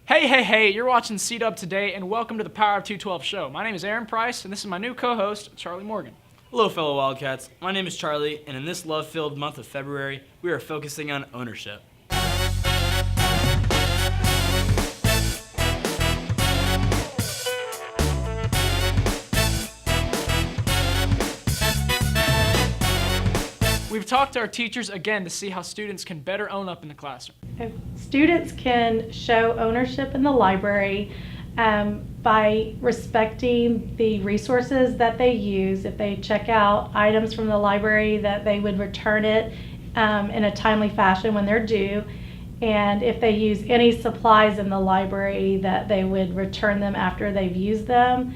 Hey, you're watching C-Dub Today, and welcome to the Power of 212 show. My name is Aaron Price, and this is my new co-host, Charlie Morgan. Hello, fellow Wildcats. My name is Charlie, and in this love-filled month of February, we are focusing on ownership. We've talked to our teachers again to see how students can better own up in the classroom. Students can show ownership in the library by respecting the resources that they use. If they check out items from the library, that they would return it in a timely fashion when they're due. And if they use any supplies in the library, that they would return them after they've used them.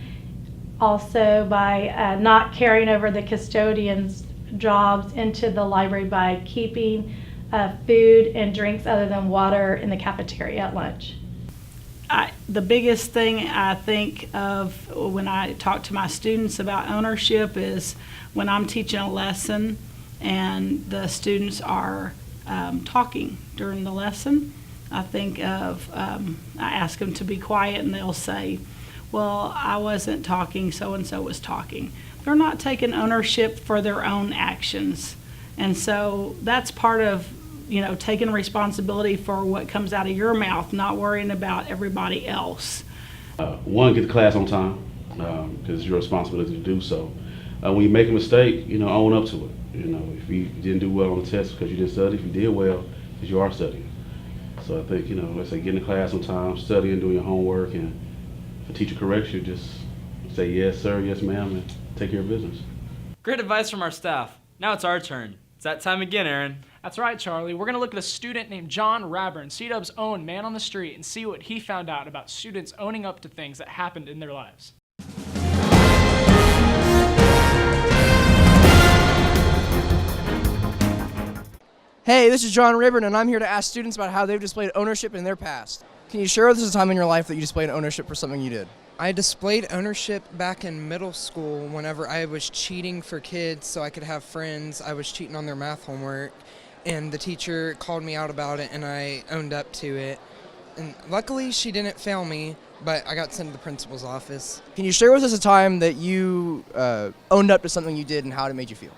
Also, by not carrying over the custodian's jobs into the library by keeping food and drinks other than water in the cafeteria at lunch. The biggest thing I think of when I talk to my students about ownership is when I'm teaching a lesson and the students are talking during the lesson. I think of, I ask them to be quiet and they'll say, well, I wasn't talking, so-and-so was talking. They're not taking ownership for their own actions. And so that's part of, taking responsibility for what comes out of your mouth, not worrying about everybody else. One, get to class on time, because it's your responsibility to do so. When you make a mistake, own up to it. If you didn't do well on the test because you didn't study, if you did well, because you are studying. So I think, let's say get in class on time, studying, doing your homework, and if a teacher corrects you, just say yes, sir, yes, ma'am, and take care of business. Great advice from our staff. Now it's our turn. It's that time again, Aaron. That's right, Charlie. We're going to look at a student named John Raburn, C-Dub's own man on the street, and see what he found out about students owning up to things that happened in their lives. Hey, this is John Raburn, and I'm here to ask students about how they've displayed ownership in their past. Can you share with us a time in your life that you displayed ownership for something you did? I displayed ownership back in middle school whenever I was cheating for kids so I could have friends. I was cheating on their math homework, and the teacher called me out about it, and I owned up to it. And luckily, she didn't fail me, but I got sent to the principal's office. Can you share with us a time that you owned up to something you did and how it made you feel?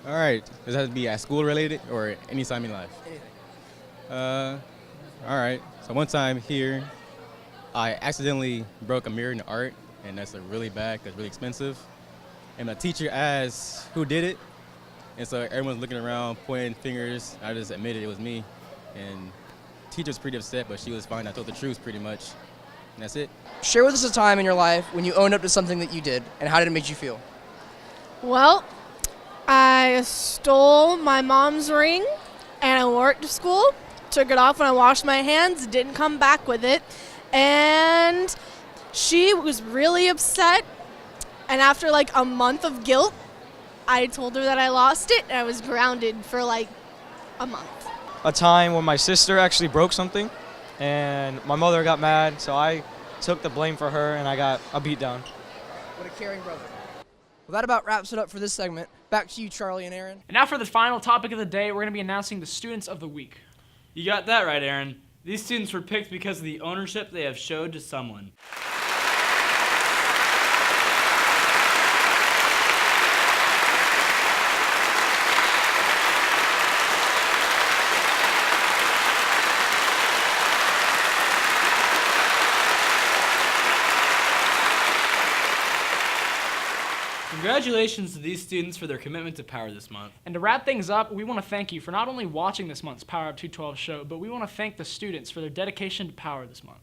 All right. Does that have to be at school related or any time in life? Anything. All right. So one time here, I accidentally broke a mirror in art, and that's really bad because it's really expensive. And the teacher asked who did it, and so everyone's looking around, pointing fingers. I just admitted it was me, and the teacher was pretty upset, but she was fine. I told the truth pretty much, and that's it. Share with us a time in your life when you owned up to something that you did and how did it make you feel? Well, I stole my mom's ring and I wore it to school, took it off when I washed my hands, didn't come back with it, and she was really upset, and after like a month of guilt, I told her that I lost it and I was grounded for like a month. A time when my sister actually broke something and my mother got mad, so I took the blame for her and I got a beat down. What a caring brother. Well, that about wraps it up for this segment. Back to you, Charlie and Aaron. And now for the final topic of the day, we're going to be announcing the Students of the Week. You got that right, Aaron. These students were picked because of the ownership they have showed to someone. Congratulations to these students for their commitment to Power this month. And to wrap things up, we want to thank you for not only watching this month's Power of 212 show, but we want to thank the students for their dedication to Power this month.